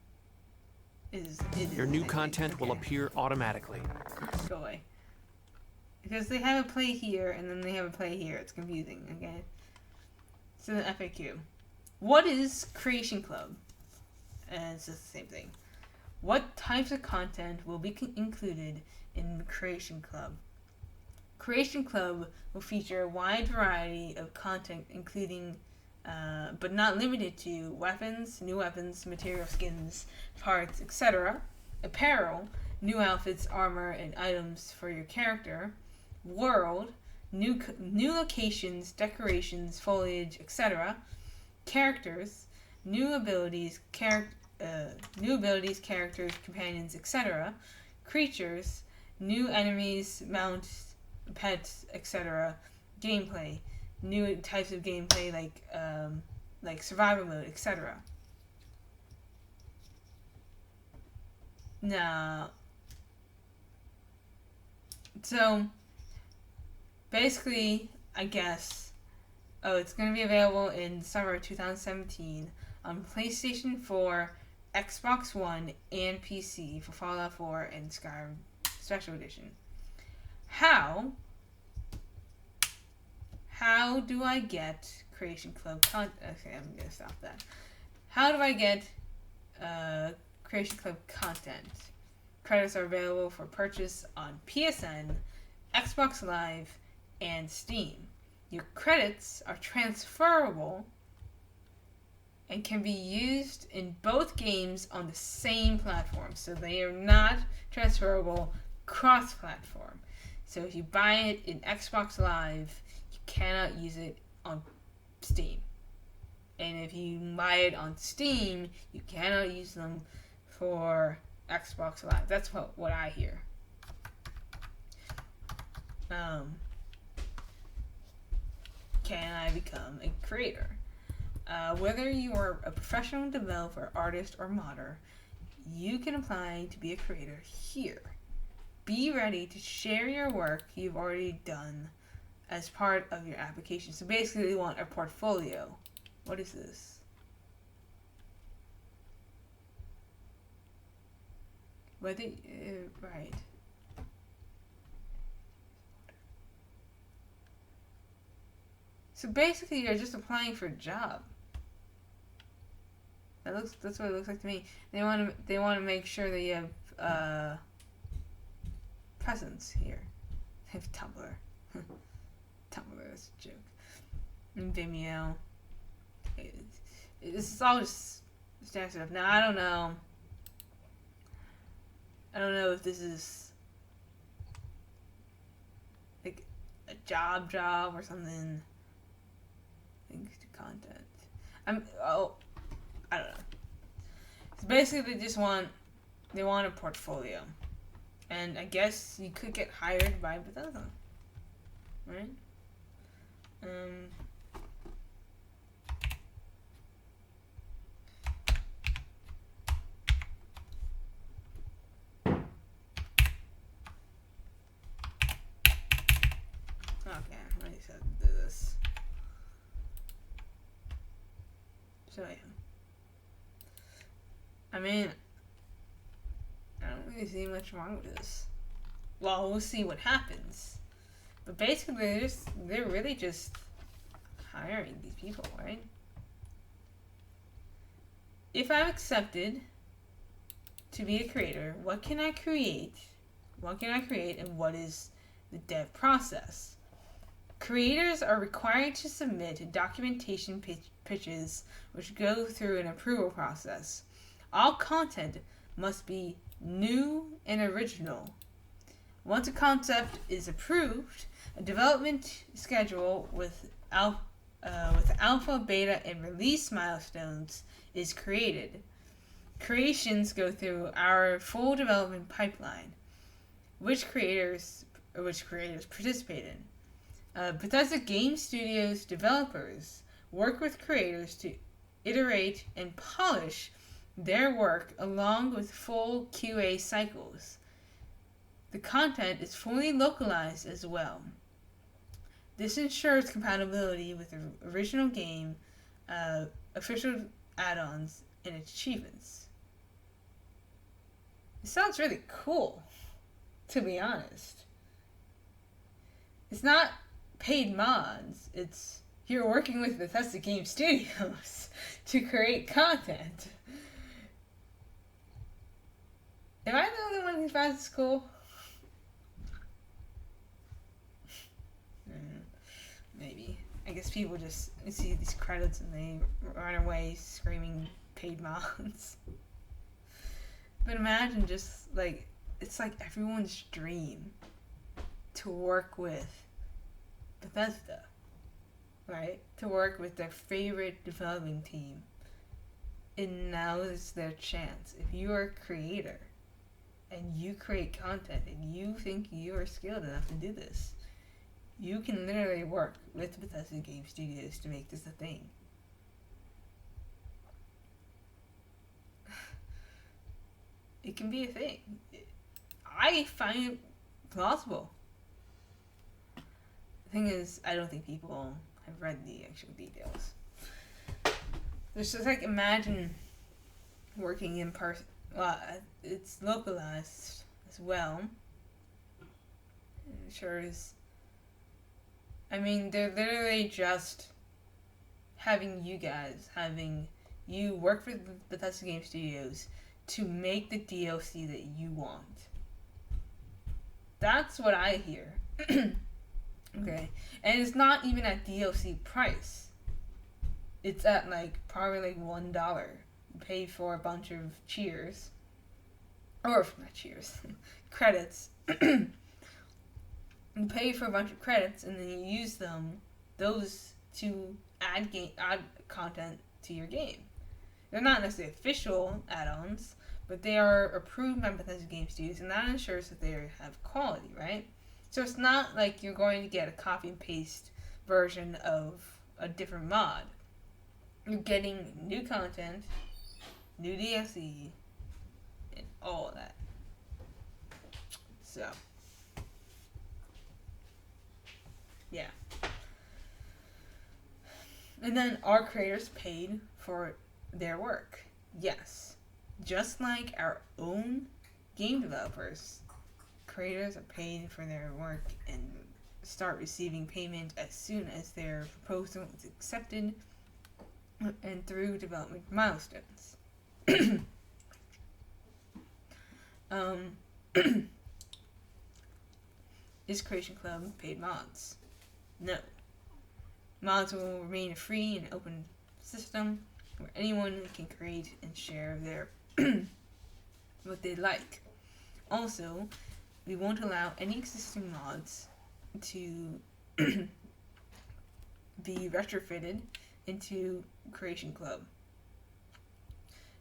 your new content will appear automatically. Go away. Because they have a play here and then they have a play here. It's confusing, okay? So the FAQ. What is Creation Club? And it's just the same thing. What types of content will be included in Creation Club? Creation Club will feature a wide variety of content, including, but not limited to, weapons, new weapons, material skins, parts, etc., apparel, new outfits, armor, and items for your character, world, new locations, decorations, foliage, etc., characters, new abilities, characters, companions, etc., creatures, new enemies, mounts, pets, etc., gameplay, new types of gameplay like survival mode, etc. Now, so basically, I guess, it's going to be available in summer of 2017 on PlayStation 4, Xbox One, and PC for Fallout 4 and Skyrim Special Edition. How do I get Creation Club content? Okay, I'm going to stop that. How do I get Creation Club content? Credits are available for purchase on PSN, Xbox Live, and Steam. Your credits are transferable and can be used in both games on the same platform. So they are not transferable cross-platform. So if you buy it in Xbox Live, you cannot use it on Steam. And if you buy it on Steam, you cannot use them for Xbox Live. That's what I hear. Can I become a creator? Whether you are a professional developer, artist, or modder, you can apply to be a creator here. Be ready to share your work you've already done as part of your application. So basically, they want a portfolio. What is this? Whether right. So basically, you're just applying for a job. That's what it looks like to me. They want to make sure that you have presence here. They have Tumblr. Tumblr, that's a joke. And Vimeo. This is all just standard stuff. Now, I don't know if this is like a job or something. Links to content. I don't know. So basically, they want a portfolio, and I guess you could get hired by Bethesda, right? Okay, I just have to do this. So yeah. I mean, I don't really see much wrong with this. Well, we'll see what happens. But basically, they're really just hiring these people, right? If I'm accepted to be a creator, what can I create? And what is the dev process? Creators are required to submit documentation pitches which go through an approval process. All content must be new and original. Once a concept is approved, a development schedule with alpha, beta, and release milestones is created. Creations go through our full development pipeline, which creators participate in. Bethesda Game Studios developers work with creators to iterate and polish their work along with full QA cycles. The content is fully localized as well. This ensures compatibility with the original game, official add-ons, and achievements. It sounds really cool, to be honest. It's not paid mods, it's you're working with Bethesda Game Studios to create content. Am I the only one who finds this cool? Maybe. I guess people just see these credits and they run away screaming paid mods. But imagine just like, it's like everyone's dream to work with Bethesda, right? To work with their favorite developing team. And now is their chance. If you are a creator and you create content and you think you are skilled enough to do this, you can literally work with Bethesda Game Studios to make this a thing. It can be a thing. I find it plausible. The thing is, I don't think people have read the actual details. There's just like, imagine working in person. Well, it's localized as well. It sure is. I mean, they're literally just having you work for the Bethesda Game Studios to make the DLC that you want. That's what I hear. Okay. And it's not even at DLC price. It's at like probably like $1. You pay for a bunch of cheers. Or not cheers. Credits. You pay for a bunch of credits and then you use those to add content to your game. They're not necessarily official add-ons, but they are approved by Bethesda Game Studios, and that ensures that they have quality, right? So it's not like you're going to get a copy and paste version of a different mod. You're getting new content, new DLC, and all of that. So, yeah. And then, are creators paid for their work? Yes. Just like our own game developers, creators are paid for their work and start receiving payment as soon as their proposal is accepted and through development milestones. Is Creation Club paid mods? No. Mods will remain a free and open system where anyone can create and share their what they like. Also, we won't allow any existing mods to be retrofitted into Creation Club.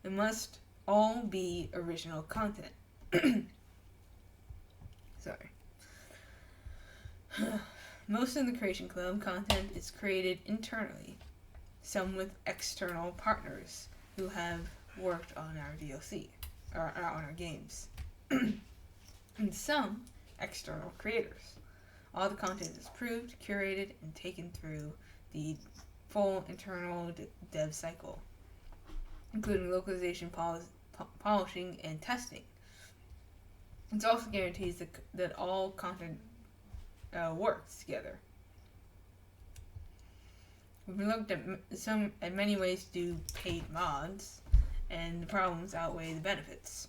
It must all be original content. Sorry. Most of the Creation Club content is created internally, some with external partners who have worked on our DLC, or on our games, and some external creators. All the content is approved, curated, and taken through the full internal dev cycle, including localization, polishing, and testing. It also guarantees that all content works together. We've looked at many ways to do paid mods, and the problems outweigh the benefits.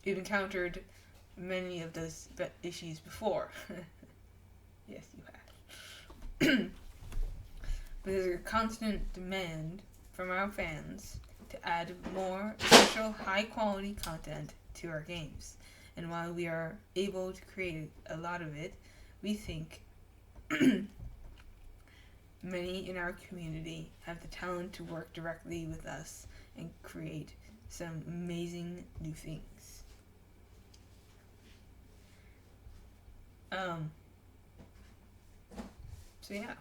We've encountered many of those issues before. Yes, you have. But there's a constant demand from our fans to add more essential, high-quality content to our games. And while we are able to create a lot of it, we think many in our community have the talent to work directly with us and create some amazing new things. So yeah.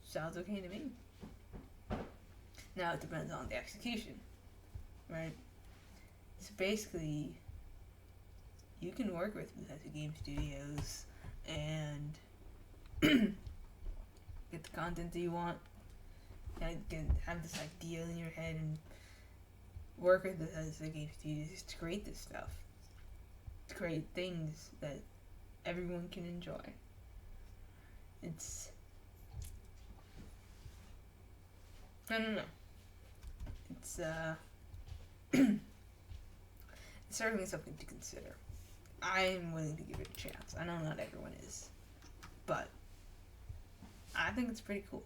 sounds okay to me. Now it depends on the execution, right? So basically, you can work with Bethesda Game Studios and get the content that you want. And have this idea in your head and work with Bethesda Game Studios to create this stuff. To create things that everyone can enjoy. It's... I don't know. It's, it's certainly something to consider. I'm willing to give it a chance. I know not everyone is. But I think it's pretty cool.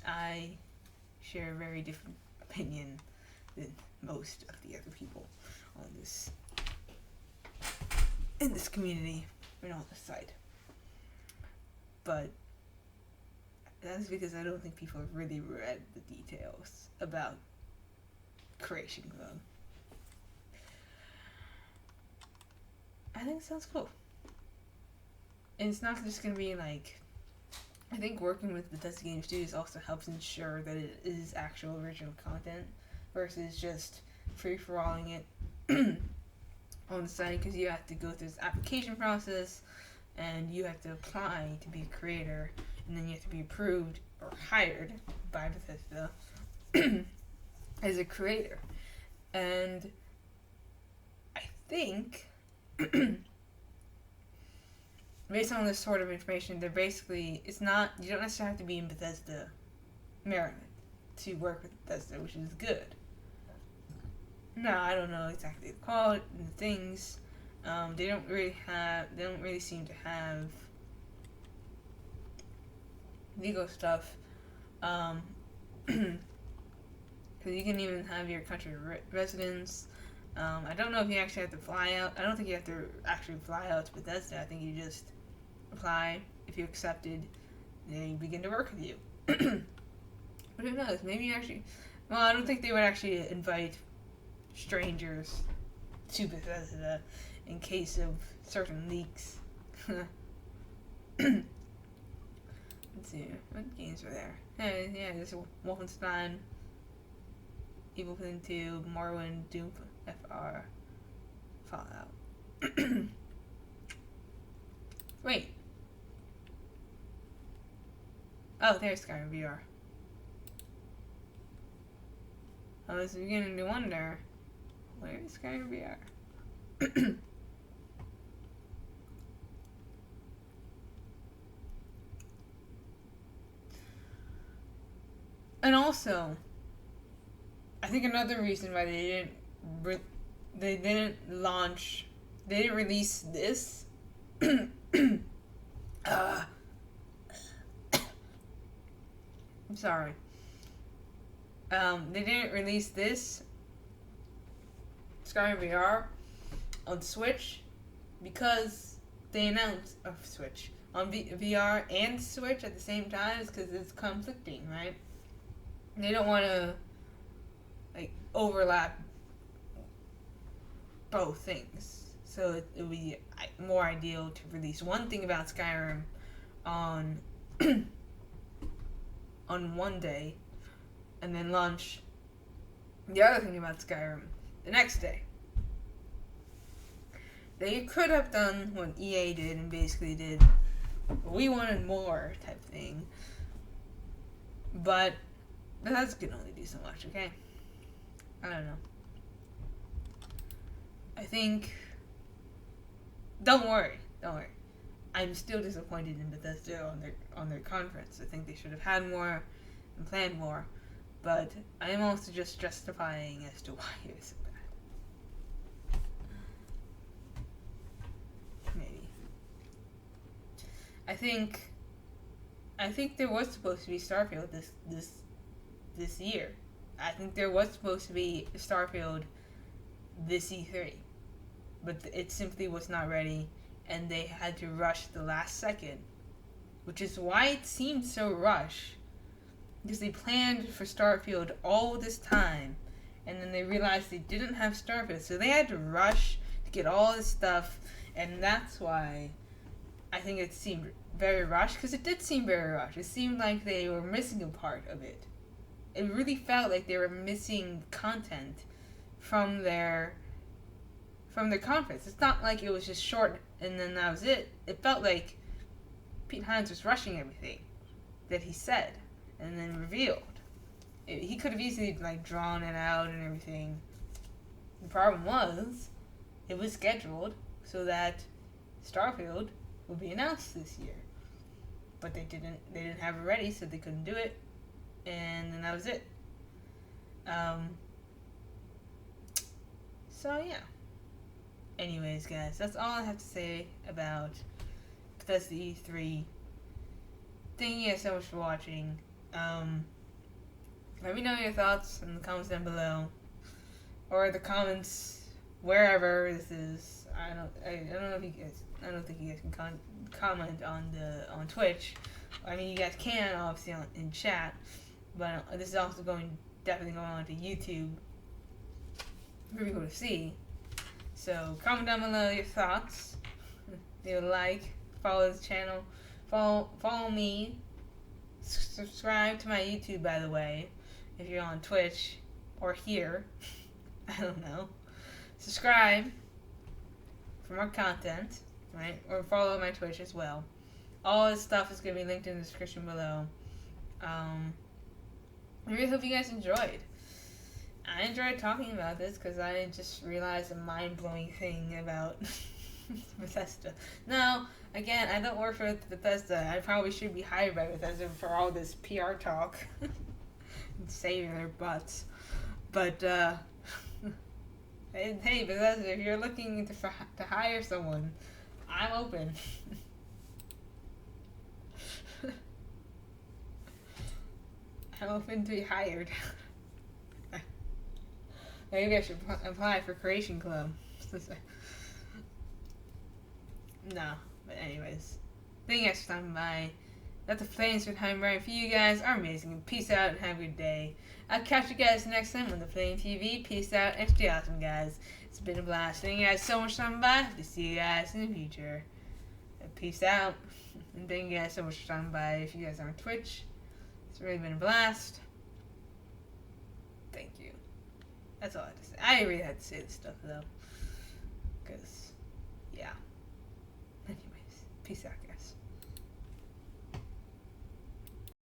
I share a very different opinion than most of the other people on this, in this community and on this site. But that's because I don't think people have really read the details about creation mode. I think it sounds cool. And it's not just going to be like... I think working with Bethesda Game Studios also helps ensure that it is actual original content versus just free-for-alling it on the site, because you have to go through this application process and you have to apply to be a creator, and then you have to be approved or hired by Bethesda as a creator. And I think based on this sort of information, they're basically, it's not, you don't necessarily have to be in Bethesda, Maryland to work with Bethesda, which is good. Now, I don't know exactly the quality and the things. They don't really seem to have legal stuff. Because you can even have your country residence. I don't know if you actually have to fly out. I don't think you have to actually fly out to Bethesda. I think you just apply. If you're accepted, they begin to work with you. But who knows? Maybe you actually... Well, I don't think they would actually invite strangers to Bethesda in case of certain leaks. Let's see. What games are there? Yeah, there's Wolfenstein, Evil Within 2, Morrowind, Doom, FR, Fallout. Wait. Oh, there's Skyrim VR. I was beginning to wonder, where is Skyrim VR? And also, I think another reason why they didn't release this. I'm sorry. They didn't release this Skyrim VR on Switch because they announced Switch on VR and Switch at the same time, because it's conflicting, right? They don't want to overlap both things, so it would be more ideal to release one thing about Skyrim on on one day, and then launch the other thing about Skyrim the next day. They could have done what EA did and basically did we wanted more type thing, but Bethesda can only do so much, okay? I don't know. I think... Don't worry. I'm still disappointed in Bethesda on their conference. I think they should have had more and planned more. But I am also just justifying as to why it was so bad. Maybe. I think there was supposed to be Starfield this year. I think there was supposed to be Starfield this E3, but it simply was not ready, and they had to rush the last second, which is why it seemed so rushed, because they planned for Starfield all this time, and then they realized they didn't have Starfield, so they had to rush to get all this stuff, and that's why I think it seemed very rushed, because it did seem very rushed. It seemed like they were missing a part of it. It really felt like they were missing content from their conference. It's not like it was just short and then that was it. It felt like Pete Hines was rushing everything that he said and then revealed. He could have easily like drawn it out and everything. The problem was, it was scheduled so that Starfield would be announced this year, but they didn't have it ready, so they couldn't do it, and then that was it. So yeah. Anyways, guys, that's all I have to say about Bethesda E3. Thank you guys so much for watching. Let me know your thoughts in the comments down below, or the comments wherever this is. I don't know if you guys. I don't think you guys can comment on Twitch. I mean, you guys can obviously in chat, but this is also definitely going on to YouTube for people to see. So comment down below your thoughts. If you like, follow this channel, follow me, subscribe to my YouTube, by the way, if you're on Twitch or here. I don't know. Subscribe for more content, right? Or follow my Twitch as well. All this stuff is going to be linked in the description below. I really hope you guys enjoyed. I enjoyed talking about this because I just realized a mind-blowing thing about Bethesda. Now, again, I don't work for Bethesda. I probably should be hired by Bethesda for all this PR talk and saving their butts. But, hey, Bethesda, if you're looking to hire someone, I'm open. I'm open to be hired. Maybe I should apply for Creation Club. No, but anyways. Thank you guys for stopping by. That's the Flames for time right for you guys are amazing. Peace out and have a good day. I'll catch you guys next time on the Flame TV. Peace out and stay awesome, guys. It's been a blast. Thank you guys so much for stopping by. Hope to see you guys in the future. Peace out. And thank you guys so much for stopping by. If you guys are on Twitch, it's really been a blast. Thank you. That's all I had to say. I really had to say this stuff, though. Because, yeah. Anyways, peace out, guys.